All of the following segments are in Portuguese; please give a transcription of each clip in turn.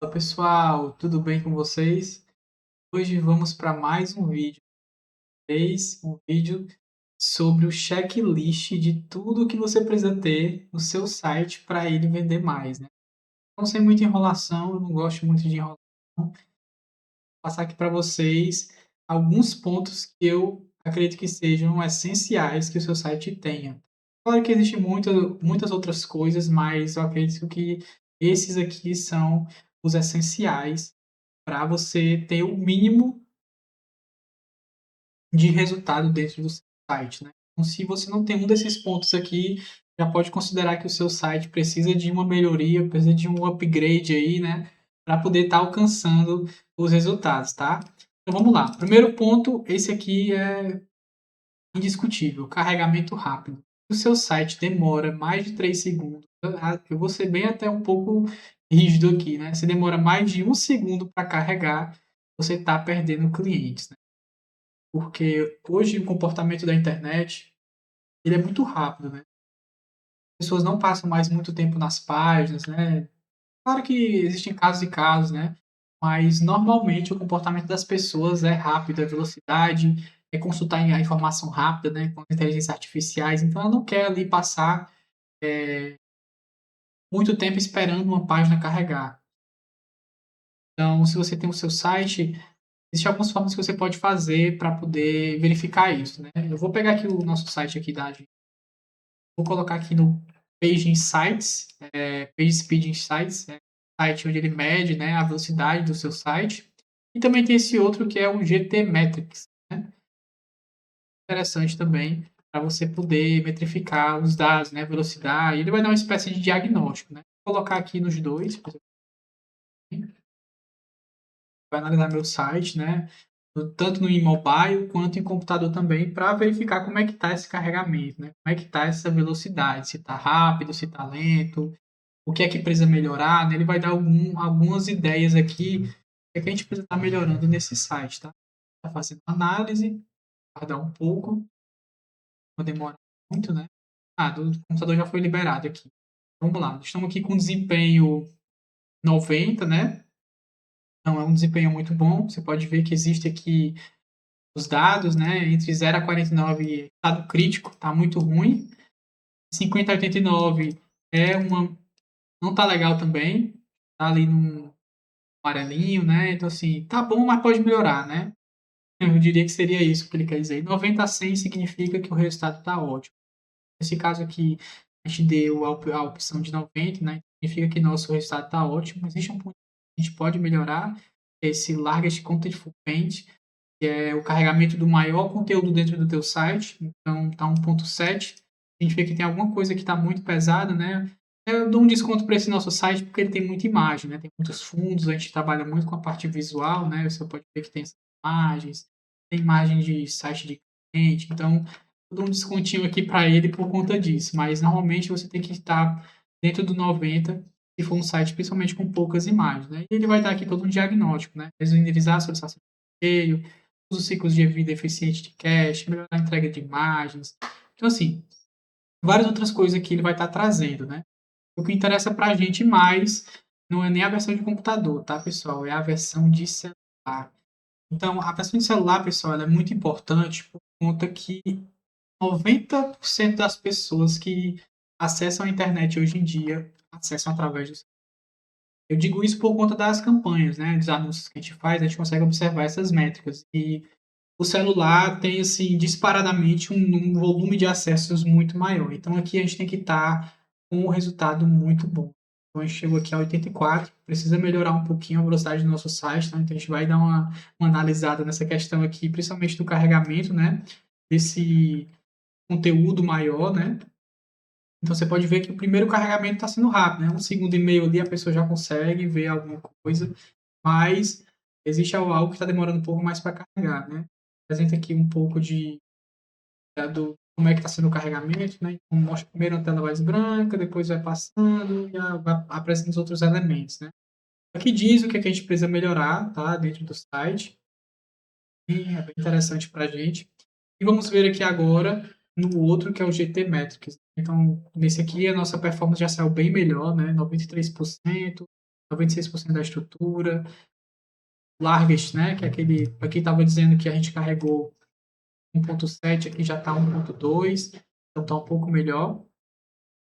Olá pessoal, tudo bem com vocês? Hoje vamos para mais um vídeo. Um vídeo sobre o checklist de tudo que você precisa ter no seu site para ele vender mais, né? Não sem muita enrolação, eu não gosto muito de enrolação. Vou passar aqui para vocês alguns pontos que eu acredito que sejam essenciais que o seu site tenha. Claro que existem muitas outras coisas, mas eu acredito que esses aqui são os essenciais para você ter o mínimo de resultado dentro do seu site, né. Então, se você não tem um desses pontos aqui, já pode considerar que o seu site precisa de uma melhoria, precisa de um upgrade aí, né, para poder estar alcançando os resultados, tá. Então vamos lá, primeiro ponto, esse aqui é indiscutível, carregamento rápido. Se o seu site demora mais de 3 segundos, eu vou ser bem até um pouco rígido aqui, né, se demora mais de 1 segundo para carregar, você está perdendo clientes, né. Porque hoje o comportamento da internet, ele é muito rápido, né. As pessoas não passam mais muito tempo nas páginas, né. Claro que existem casos e casos, né, mas normalmente o comportamento das pessoas é rápido, é velocidade, é consultar a informação rápida, né, com inteligências artificiais, então ela não quer ali passar muito tempo esperando uma página carregar. Então, se você tem o seu site, existem algumas formas que você pode fazer para poder verificar isso, né. Eu vou pegar aqui o nosso site aqui da vou colocar aqui no Page Insights, Page Speed Insights, site onde ele mede, né, a velocidade do seu site. E também tem esse outro que é o GT Metrics, né? Interessante também para você poder metrificar os dados, né, velocidade. Ele vai dar uma espécie de diagnóstico, né? Vou colocar aqui nos dois, por exemplo, vai analisar meu site, né? Tanto no mobile quanto em computador também, para verificar como é que está esse carregamento, né? Como é que está essa velocidade, se está rápido, se está lento, o que é que precisa melhorar, né? Ele vai dar algumas ideias aqui, o que é que a gente precisa estar melhorando nesse site, tá? Está fazendo análise, guardar um pouco, não demora muito, né? Ah, do computador já foi liberado aqui. Vamos lá, estamos aqui com desempenho 90, né? Não é um desempenho muito bom. Você pode ver que existe aqui os dados, né? Entre 0 a 49, estado crítico, tá muito ruim. 50 a 89 é uma. Não tá legal também. Tá ali num amarelinho, né? Então, assim, tá bom, mas pode melhorar, né? Eu diria que seria isso que ele quer dizer. 90 a 100 significa que o resultado está ótimo. Nesse caso aqui, a gente deu a opção de 90, né? Significa que nosso resultado está ótimo. Existe um ponto que a gente pode melhorar, esse largest contentful paint, que é o carregamento do maior conteúdo dentro do teu site. Então, tá 1.7. Significa que tem alguma coisa que está muito pesada, né? Eu dou um desconto para esse nosso site porque ele tem muita imagem, né? Tem muitos fundos, a gente trabalha muito com a parte visual, né? Você pode ver que tem essas imagens, tem imagem de site de cliente, então eu dou um descontinho aqui para ele por conta disso, mas normalmente você tem que estar dentro do 90 se for um site principalmente com poucas imagens, né? E ele vai dar aqui todo um diagnóstico, né? Renderizar a solicitação de e-mail, os ciclos de vida eficiente de cache, melhorar a entrega de imagens. Então, assim, várias outras coisas que ele vai estar trazendo, né? O que interessa para a gente mais não é nem a versão de computador, tá, pessoal? É a versão de celular. Então, a versão de celular, pessoal, ela é muito importante por conta que 90% das pessoas que acessam a internet hoje em dia acessam através do celular. Eu digo isso por conta das campanhas, né, dos anúncios que a gente faz, a gente consegue observar essas métricas. E o celular tem, assim, disparadamente um volume de acessos muito maior. Então aqui a gente tem que estar com um resultado muito bom. Então a gente chegou aqui a 84, precisa melhorar um pouquinho a velocidade do nosso site, tá? Então a gente vai dar uma analisada nessa questão aqui, principalmente do carregamento, né? Desse conteúdo maior, né? Então você pode ver que o primeiro carregamento está sendo rápido, né? 1 segundo e meio ali a pessoa já consegue ver alguma coisa, mas existe algo que está demorando um pouco mais para carregar, né? Apresenta aqui um pouco do como é que está sendo o carregamento, né? Então, mostra primeiro a tela mais branca, depois vai passando e apresenta os outros elementos, né? Aqui diz o que, é que a gente precisa melhorar, tá? Dentro do site. E é bem interessante para a gente. E vamos ver aqui agora no outro que é o GT Metrics. Então, nesse aqui a nossa performance já saiu bem melhor, né? 93%. 96% da estrutura. Largest, né, que é aquele, aqui estava dizendo que a gente carregou 1.7, aqui já está 1.2, então está um pouco melhor.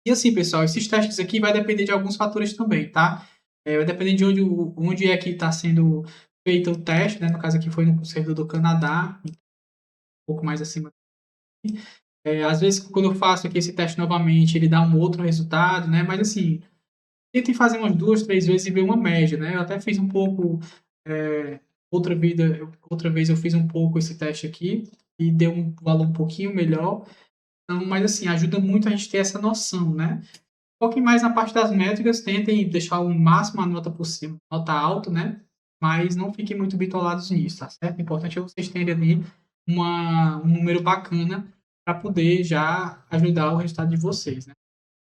E assim, pessoal, esses testes aqui vai depender de alguns fatores também, tá? Vai depender de onde é que está sendo feito o teste, né? No caso aqui foi no servidor do Canadá, um pouco mais acima. Às vezes, quando eu faço aqui esse teste novamente, ele dá um outro resultado, né? Mas assim, tentem fazer umas 2, 3 vezes e ver uma média, né? Eu até fiz um pouco, é, outra vez eu fiz um pouco esse teste aqui e deu um valor um pouquinho melhor. Então, mas assim, ajuda muito a gente ter essa noção, né? Foquem mais na parte das métricas, tentem deixar o máximo a nota possível, nota alta, né? Mas não fiquem muito bitolados nisso, tá certo? O importante é vocês terem ali um número bacana para poder já ajudar o resultado de vocês, né?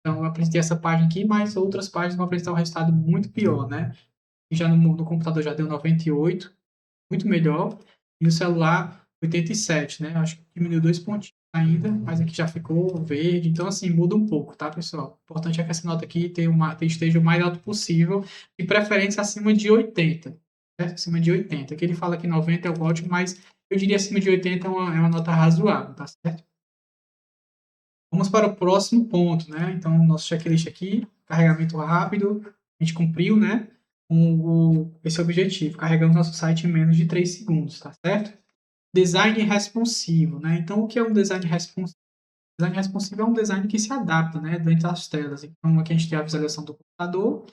Então, eu apresentei essa página aqui, mas outras páginas vão apresentar um resultado muito pior, né? E já no computador já deu 98, muito melhor. E no celular, 87, né? Acho que diminuiu 2 pontinhos ainda, mas aqui já ficou verde. Então, assim, muda um pouco, tá, pessoal? O importante é que essa nota aqui esteja o mais alto possível, de preferência acima de 80, certo? Acima de 80. Aqui ele fala que 90 é o ótimo, mas eu diria acima de 80 é uma nota razoável, tá certo? Vamos para o próximo ponto, né? Então, nosso checklist aqui, carregamento rápido, a gente cumpriu, né? Esse objetivo, carregamos nosso site em menos de 3 segundos, tá certo? Design responsivo, né? Então, o que é um design responsivo? Design responsivo é um design que se adapta, né, dentro das telas. Então, aqui a gente tem a visualização do computador.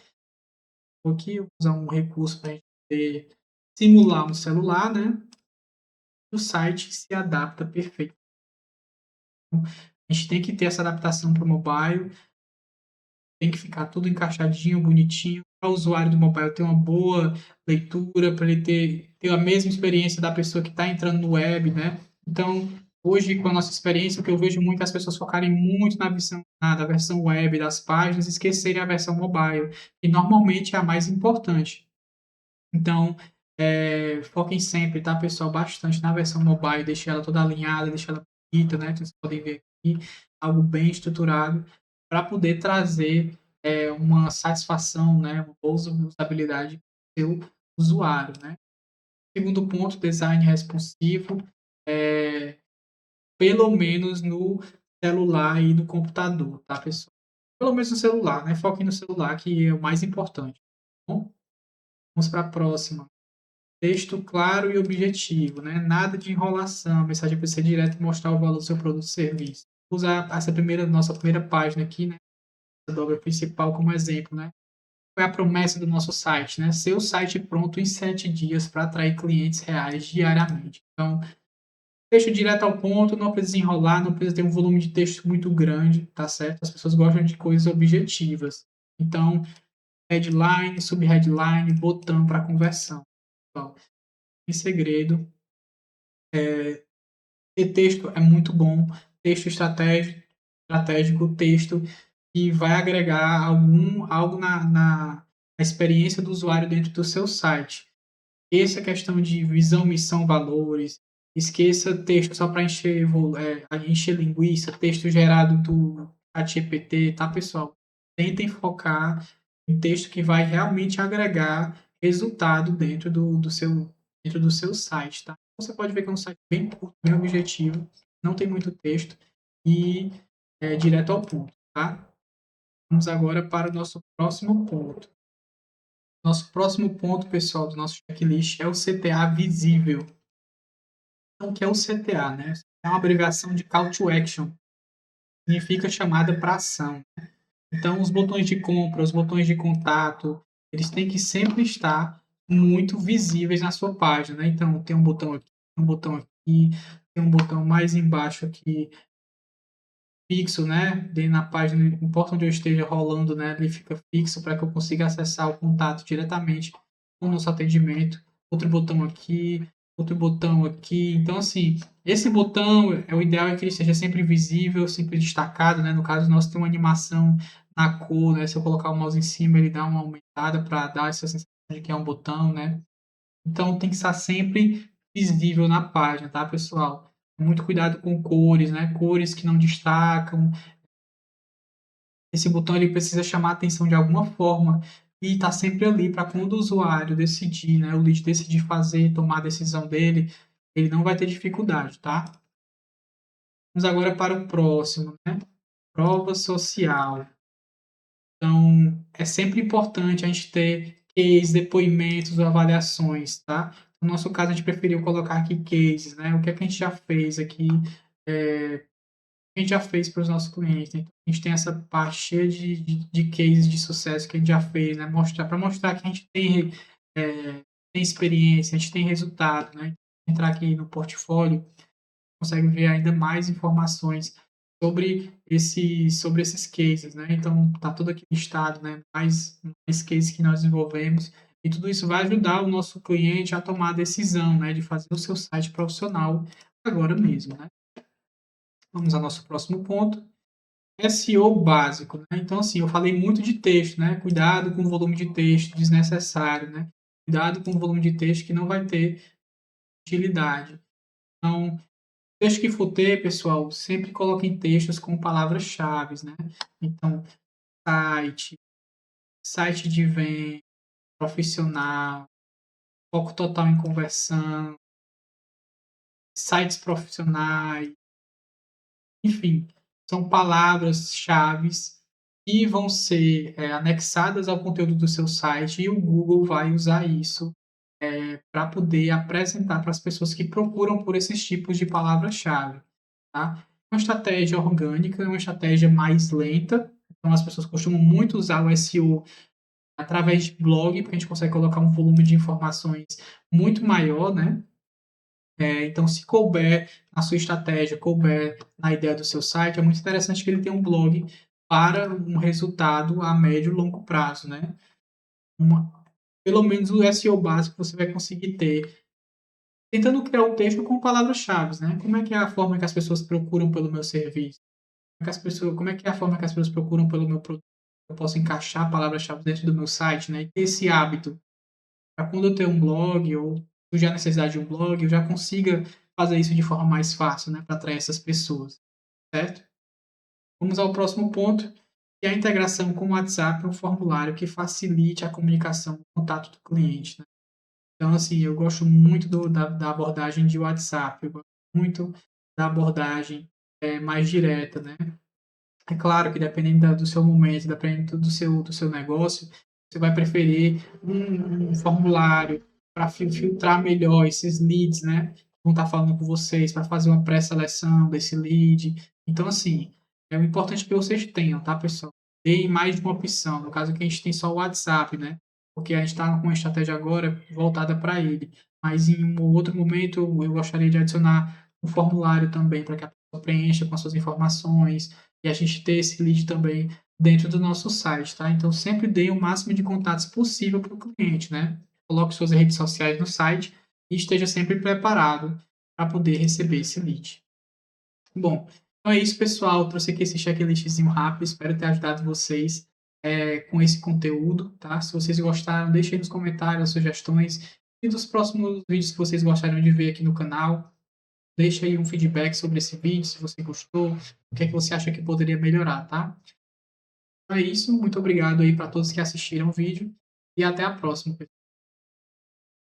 Aqui eu vou usar um recurso para a gente poder simular um celular, né? O site se adapta perfeito. A gente tem que ter essa adaptação para o mobile, tem que ficar tudo encaixadinho, bonitinho, para o usuário do mobile ter uma boa leitura, para ele ter a mesma experiência da pessoa que está entrando no web, né? Então, hoje, com a nossa experiência, o que eu vejo muito é as pessoas focarem muito na versão web das páginas e esquecerem a versão mobile, que normalmente é a mais importante. Então, foquem sempre, tá, pessoal, bastante na versão mobile, deixe ela toda alinhada, deixe ela bonita, né? Então, vocês podem ver aqui algo bem estruturado para poder trazer uma satisfação, né? Uma boa usabilidade para o seu usuário, né? Segundo ponto, design responsivo, é, pelo menos no celular e no computador, tá, pessoal? Pelo menos no celular, né? Foquem no celular, que é o mais importante. Tá bom? Vamos para a próxima. Texto claro e objetivo, né? Nada de enrolação, a mensagem precisa ser direta e mostrar o valor do seu produto ou serviço. Vou usar nossa primeira página aqui, né? A dobra principal como exemplo, né? Qual é a promessa do nosso site, né? Seu site pronto em 7 dias para atrair clientes reais diariamente. Então, texto direto ao ponto, não precisa enrolar, não precisa ter um volume de texto muito grande, tá certo? As pessoas gostam de coisas objetivas. Então, headline, subheadline, botão para conversão. Então, em segredo, ter texto é muito bom, texto estratégico, texto que vai agregar algo na experiência do usuário dentro do seu site. Esqueça a questão de visão, missão, valores. Esqueça texto só para encher linguiça, texto gerado do ChatGPT, tá, pessoal? Tentem focar em texto que vai realmente agregar resultado dentro do seu site, tá? Você pode ver que é um site bem curto, bem objetivo, não tem muito texto e é direto ao ponto, tá? Vamos agora para o nosso próximo ponto. Nosso próximo ponto, pessoal, do nosso checklist é o CTA visível. Então, o que é o CTA, né? É uma abreviação de Call to Action. Significa chamada para ação. Então, os botões de compra, os botões de contato, eles têm que sempre estar muito visíveis na sua página, né? Então, tem um botão aqui, um botão aqui, tem um botão mais embaixo aqui, fixo, né? Na página, não importa onde eu esteja rolando, né? Ele fica fixo para que eu consiga acessar o contato diretamente com o nosso atendimento. Outro botão aqui, outro botão aqui. Então, assim, esse botão, o ideal é que ele seja sempre visível, sempre destacado, né? No caso, nós temos uma animação na cor, né? Se eu colocar o mouse em cima, ele dá uma aumentada para dar essa sensação de que é um botão, né? Então, tem que estar sempre visível na página, tá, pessoal? Muito cuidado com cores, né? Cores que não destacam. Esse botão ele precisa chamar a atenção de alguma forma. e está sempre ali para quando o usuário decidir, né, o lead decidir fazer, tomar a decisão dele, ele não vai ter dificuldade, tá? Vamos agora para o próximo, né? Prova social. Então, é sempre importante a gente ter cases, depoimentos ou avaliações, tá? No nosso caso, a gente preferiu colocar aqui cases, né? O que é que a gente já fez aqui, a gente já fez para os nossos clientes. Então, a gente tem essa parte cheia de cases de sucesso que a gente já fez, né? Para mostrar que a gente tem experiência, a gente tem resultado, né? Entrar aqui no portfólio, consegue ver ainda mais informações sobre esses cases, né? Então, tá tudo aqui listado, né? Mais cases que nós desenvolvemos. E tudo isso vai ajudar o nosso cliente a tomar a decisão, né? De fazer o seu site profissional agora mesmo, né? Vamos ao nosso próximo ponto. SEO básico, né? Então, assim, eu falei muito de texto, né? Cuidado com o volume de texto desnecessário, né? Cuidado com o volume de texto que não vai ter utilidade. Então, texto que for ter, pessoal, sempre coloquem textos com palavras-chave, né? Então, site, site de venda, profissional, foco total em conversão, sites profissionais, enfim, são palavras-chave que vão ser anexadas ao conteúdo do seu site e o Google vai usar isso para poder apresentar para as pessoas que procuram por esses tipos de palavra-chave, tá? Uma estratégia orgânica é uma estratégia mais lenta, então as pessoas costumam muito usar o SEO através de blog, porque a gente consegue colocar um volume de informações muito maior, né? Então, se couber na sua estratégia, couber na ideia do seu site, é muito interessante que ele tenha um blog para um resultado a médio e longo prazo, né? Pelo menos o SEO básico você vai conseguir ter tentando criar o texto com palavras-chave, né? Como é que é a forma que as pessoas procuram pelo meu serviço? Como é que é a forma que as pessoas procuram pelo meu produto? Eu posso encaixar palavras-chave dentro do meu site, né? E ter esse hábito para quando eu tenho um blog ou surgir a necessidade de um blog, eu já consiga fazer isso de forma mais fácil, né? Para atrair essas pessoas, certo? Vamos ao próximo ponto, que é a integração com o WhatsApp, um formulário que facilite a comunicação, o contato do cliente, né? Então, assim, eu gosto muito da abordagem de WhatsApp, eu gosto muito da abordagem mais direta, né? É claro que dependendo do seu momento, dependendo do seu negócio, você vai preferir um formulário para filtrar melhor esses leads, né? Que vão estar falando com vocês, para fazer uma pré-seleção desse lead. Então, assim, é o importante que vocês tenham, tá, pessoal? Deem mais de uma opção. No caso aqui, a gente tem só o WhatsApp, né? Porque a gente está com uma estratégia agora voltada para ele. Mas em um outro momento, eu gostaria de adicionar um formulário também para que a pessoa preencha com as suas informações e a gente ter esse lead também dentro do nosso site, tá? Então, sempre dê o máximo de contatos possível para o cliente, né? Coloque suas redes sociais no site e esteja sempre preparado para poder receber esse lead. Bom, então é isso, pessoal. Eu trouxe aqui esse checklistzinho rápido. Espero ter ajudado vocês com esse conteúdo, tá? Se vocês gostaram, deixem aí nos comentários as sugestões e dos próximos vídeos que vocês gostariam de ver aqui no canal. Deixa aí um feedback sobre esse vídeo, se você gostou, o que é que você acha que poderia melhorar, tá? Então é isso, muito obrigado aí para todos que assistiram o vídeo e até a próxima.